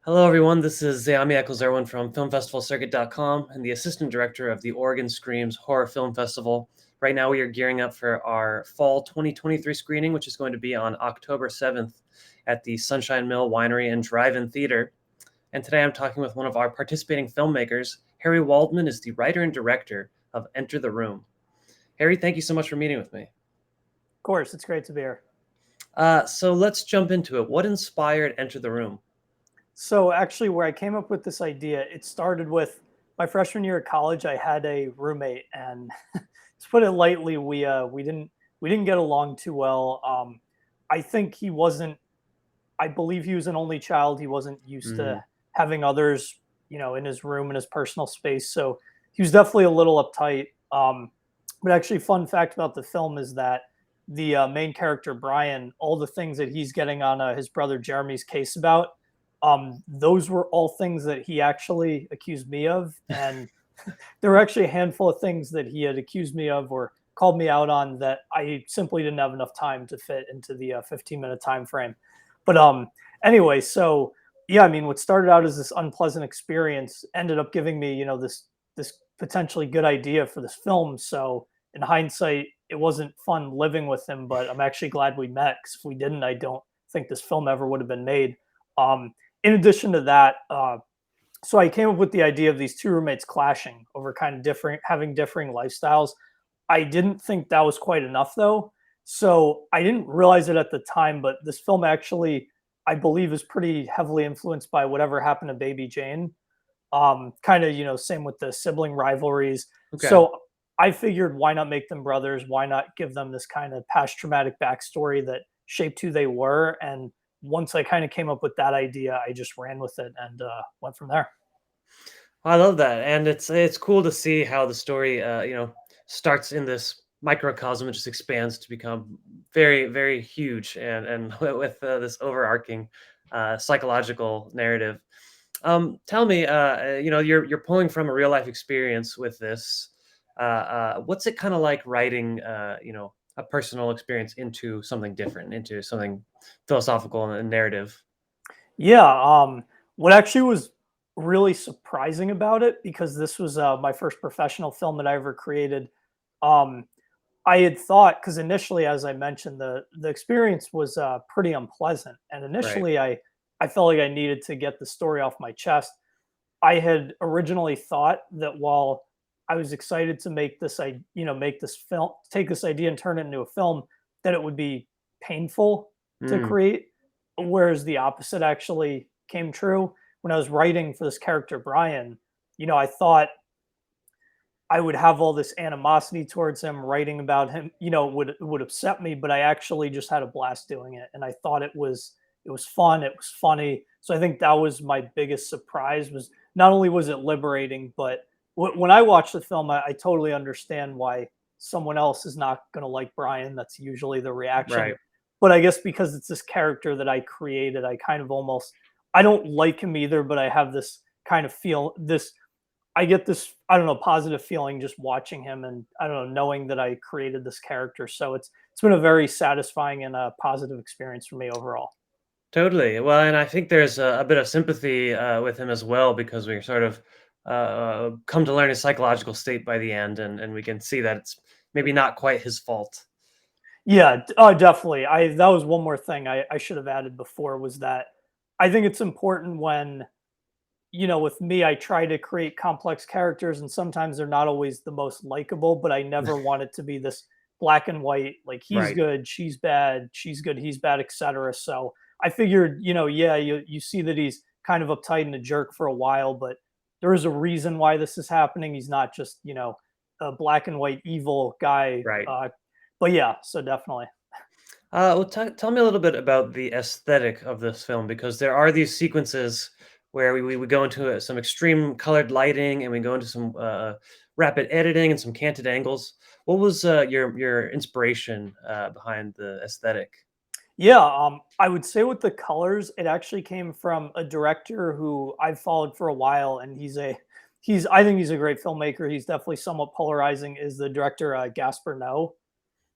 Hello, everyone. This is Zayami Eccles-Erwin from FilmFestivalCircuit.com and the assistant director of the Oregon Screams Horror Film Festival. Right now, we are gearing up for our fall 2023 screening, which is going to be on October 7th at the Sunshine Mill Winery and Drive-In Theater. And today I'm talking with one of our participating filmmakers. Harry Waldman is the writer and director of Enter the Room. Harry, thank you so much for meeting with me. Of course, it's great to be here. So let's jump into it. What inspired Enter the Room? So actually, where I came up with this idea, it started with my freshman year of college. I had a roommate, and to put it lightly, we didn't get along too well. I think he wasn't. I believe he was an only child. He wasn't used to having others, in his room, in his personal space. So he was definitely a little uptight. But actually, fun fact about the film is that the main character Brian, all the things that he's getting on his brother Jeremy's case about, those were all things that he actually accused me of, and there were actually a handful of things that he had accused me of or called me out on that I simply didn't have enough time to fit into the 15-minute time frame. But anyway, so yeah, I mean, what started out as this unpleasant experience ended up giving me, this potentially good idea for this film. So in hindsight, it wasn't fun living with him, but I'm actually glad we met, because if we didn't, I don't think this film ever would have been made. In addition to that, so I came up with the idea of these two roommates clashing over kind of having differing lifestyles. I didn't think that was quite enough, though. So I didn't realize it at the time, but this film actually, I believe, is pretty heavily influenced by whatever happened to Baby Jane. Kind of, same with the sibling rivalries. Okay. So I figured, why not make them brothers? Why not give them this kind of past traumatic backstory that shaped who they were? And once I kind of came up with that idea, I just ran with it and went from there. I love that, and it's cool to see how the story, starts in this microcosm and just expands to become very, very huge, and with this overarching psychological narrative. Tell me, you're pulling from a real life experience with this. What's it kind of like writing, a personal experience into something different, into something philosophical and narrative? Yeah. What actually was really surprising about it, because this was my first professional film that I ever created. Um, I had thought, because initially, as I mentioned, the experience was pretty unpleasant, and Right. initially, I felt like I needed to get the story off my chest. I had originally thought that while I was excited to make this, make this film, take this idea and turn it into a film, that it would be painful to Mm. create. Whereas the opposite actually came true. When I was writing for this character, Brian, I thought I would have all this animosity towards him. Writing about him, would upset me, but I actually just had a blast doing it, and I thought it was fun, it was funny. So I think that was my biggest surprise. Was not only was it liberating, but when I watch the film, I totally understand why someone else is not going to like Brian. That's usually the reaction. Right. But I guess because it's this character that I created, I kind of almost, I don't like him either, but I have this kind of feel this, I get this, I don't know, positive feeling just watching him, and I don't know, knowing that I created this character. So it's been a very satisfying and a positive experience for me overall. Totally. Well, and I think there's a bit of sympathy with him as well, because we sort of come to learn his psychological state by the end, and we can see that it's maybe not quite his fault. Yeah, definitely. I That was one more thing I should have added before, was that I think it's important when, with me, I try to create complex characters, and sometimes they're not always the most likable, but I never want it to be this black and white, like he's Right. good, she's bad, she's good, he's bad, etc. So I figured, yeah, you see that he's kind of uptight and a jerk for a while, but there is a reason why this is happening. He's not just, a black and white evil guy. Right. But yeah, so definitely. Well, tell me a little bit about the aesthetic of this film, because there are these sequences where we go into some extreme colored lighting, and we go into some rapid editing and some canted angles. What was your inspiration behind the aesthetic? Yeah, I would say with the colors, it actually came from a director who I've followed for a while, and I think he's a great filmmaker. He's definitely somewhat polarizing. Is the director Gaspar Noé?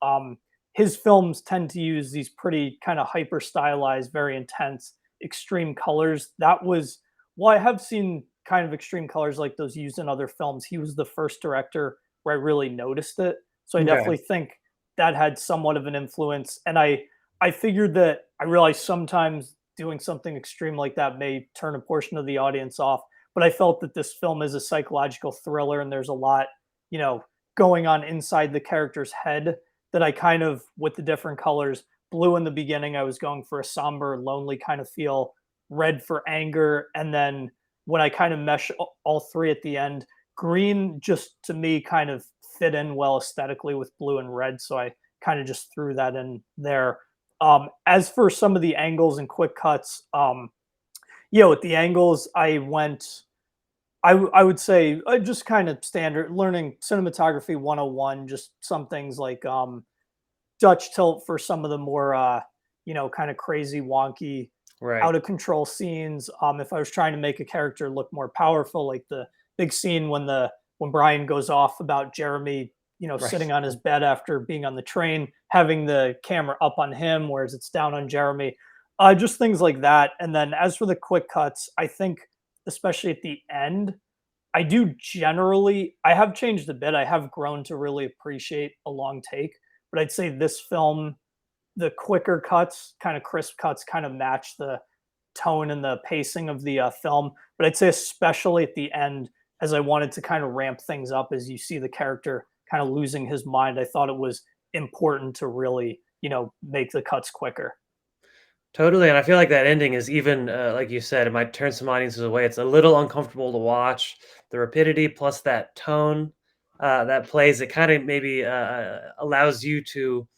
Um, his films tend to use these pretty kind of hyper stylized, very intense, extreme colors. That was, well, I have seen kind of extreme colors like those used in other films. He was the first director where I really noticed it. So I Okay. definitely think that had somewhat of an influence. And I figured that I realized sometimes doing something extreme like that may turn a portion of the audience off. But I felt that this film is a psychological thriller and there's a lot, you know, going on inside the character's head that I kind of, with the different colors, blue in the beginning, I was going for a somber, lonely kind of feel, red for anger. And then when I kind of mesh all three at the end, green just to me kind of fit in well aesthetically with blue and red. So I kind of just threw that in there. As for some of the angles and quick cuts, with the angles, I went, I would say just kind of standard learning cinematography 101, just some things like Dutch tilt for some of the more, kind of crazy, wonky, Right. out of control scenes. If I was trying to make a character look more powerful, like the big scene when Brian goes off about Jeremy, Right. sitting on his bed after being on the train, having the camera up on him, whereas it's down on Jeremy. Just things like that. And then as for the quick cuts, I think especially at the end, I have changed a bit. I have grown to really appreciate a long take, but I'd say this film, the quicker cuts, kind of crisp cuts, kind of match the tone and the pacing of the film. But I'd say especially at the end, as I wanted to kind of ramp things up as you see the character kind of losing his mind, I thought it was important to really, make the cuts quicker. Totally, and I feel like that ending is even, like you said, it might turn some audiences away. It's a little uncomfortable to watch. The rapidity plus that tone that plays, it kind of maybe allows you to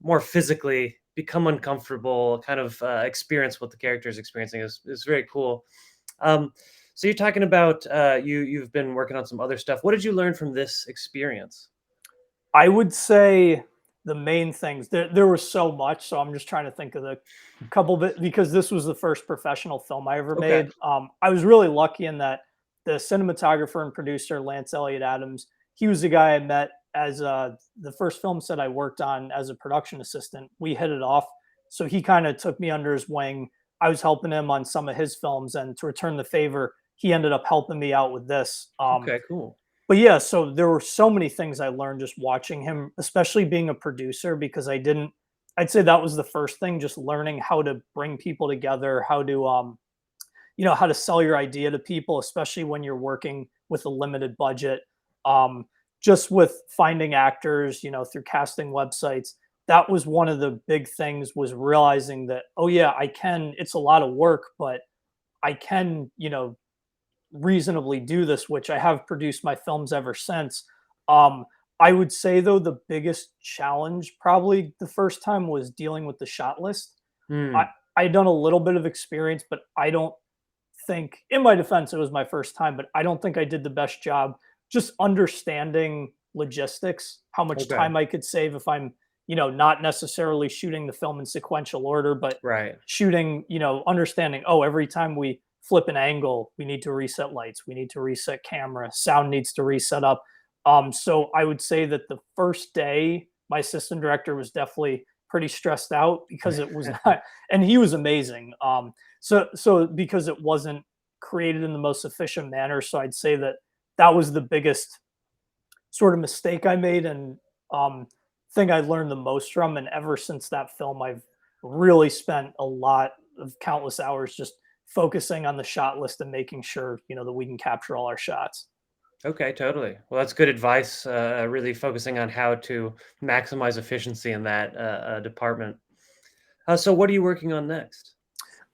more physically become uncomfortable, kind of experience what the character is experiencing is very cool. Um, so you're talking about you've been working on some other stuff. What did you learn from this experience? I would say the main things, there was so much, so I'm just trying to think of the couple bit because this was the first professional film I ever Okay. made. I was really lucky in that the cinematographer and producer Lance Elliott Adams, he was the guy I met as the first film set I worked on as a production assistant. We hit it off, so he kind of took me under his wing. I was helping him on some of his films, and to return the favor, he ended up helping me out with this. Okay. Cool. But yeah, so there were so many things I learned just watching him, especially being a producer, because I'd say that was the first thing, just learning how to bring people together, how to sell your idea to people, especially when you're working with a limited budget. Um, just with finding actors, through casting websites, that was one of the big things was realizing that, oh yeah, it's a lot of work, but I can, reasonably do this, which I have produced my films ever since. Um, I would say though the biggest challenge probably the first time was dealing with the shot list. I Hmm. I done a little bit of experience, but I don't think, in my defense, it was my first time, but I don't think I did the best job just understanding logistics, how much Okay. time I could save if I'm, not necessarily shooting the film in sequential order, but Right. shooting, understanding, oh, every time we flip an angle, we need to reset lights, we need to reset camera, sound needs to reset up. So I would say that the first day, my assistant director was definitely pretty stressed out because it was not, and he was amazing. So because it wasn't created in the most efficient manner, so I'd say that that was the biggest sort of mistake I made and um, thing I learned the most from. And ever since that film, I've really spent a lot of countless hours just focusing on the shot list and making sure that we can capture all our shots. Okay, totally. Well, that's good advice. Really focusing on how to maximize efficiency in that department. So, what are you working on next?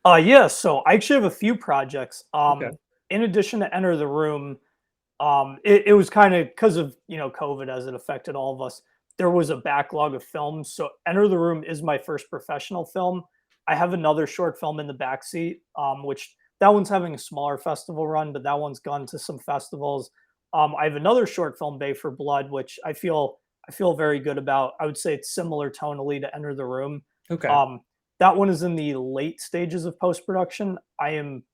Yeah, so I actually have a few projects. Okay. In addition to Enter the Room, it was kind of because of COVID as it affected all of us. There was a backlog of films, so Enter the Room is my first professional film. I have another short film in the backseat, which that one's having a smaller festival run, but that one's gone to some festivals. I have another short film, Bay for Blood, which I feel very good about. I would say it's similar tonally to Enter the Room. Okay. Um, that one is in the late stages of post production. I am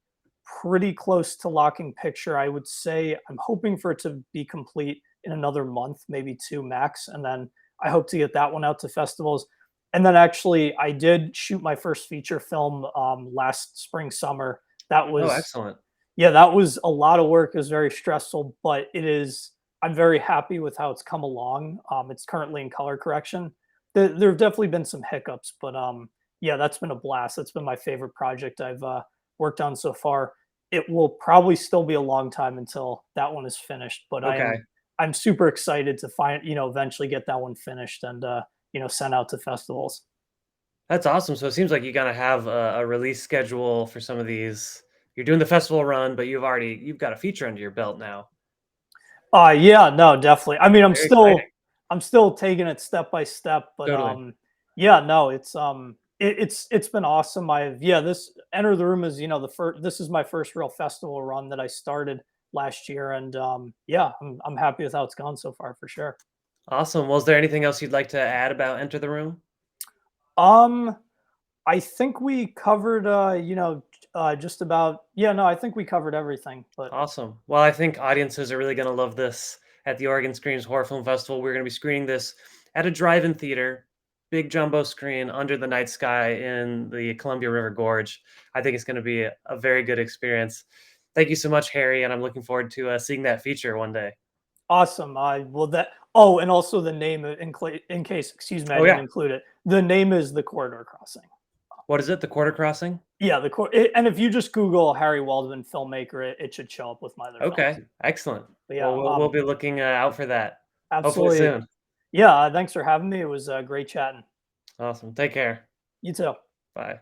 pretty close to locking picture. I would say I'm hoping for it to be complete in another month, maybe two max, and then I hope to get that one out to festivals. And then actually, I did shoot my first feature film last spring, summer. That Oh, was excellent. Yeah, that was a lot of work. It was very stressful, but I'm very happy with how it's come along. It's currently in color correction. There have definitely been some hiccups, but yeah, that's been a blast. That's been my favorite project I've worked on so far. It will probably still be a long time until that one is finished, but Okay. I'm super excited to eventually get that one finished and sent out to festivals. That's awesome. So it seems like you gotta have a release schedule for some of these. You're doing the festival run, but you've got a feature under your belt now. Yeah, no, definitely. I mean, Very exciting. I'm still taking it step by step, but Totally. yeah, no, it's been awesome. This Enter the Room is, the first this is my first real festival run that I started last year, and yeah, I'm happy with how it's gone so far for sure. Awesome. Well, is there anything else you'd like to add about Enter the Room? Um I think we covered just about yeah, no, I think we covered everything, but Awesome. Well, I think audiences are really going to love this at the Oregon Screams Horror Film Festival. We're going to be screening this at a drive-in theater, big jumbo screen under the night sky in the Columbia River Gorge. I think it's going to be a very good experience. Thank you so much, Harry, and I'm looking forward to seeing that feature one day. awesome. I will that Oh, and also the name in case, excuse me, I Oh didn't yeah, include it. The name is The Corridor Crossing. what is it? The Quarter Crossing? Yeah, and if you just Google Harry Waldman filmmaker, it should show up with my other films. Okay, excellent. But Well, yeah, we'll be looking out for that. Hopefully absolutely. soon. Yeah, thanks for having me. It was great chatting. Awesome. Take care. You too. Bye.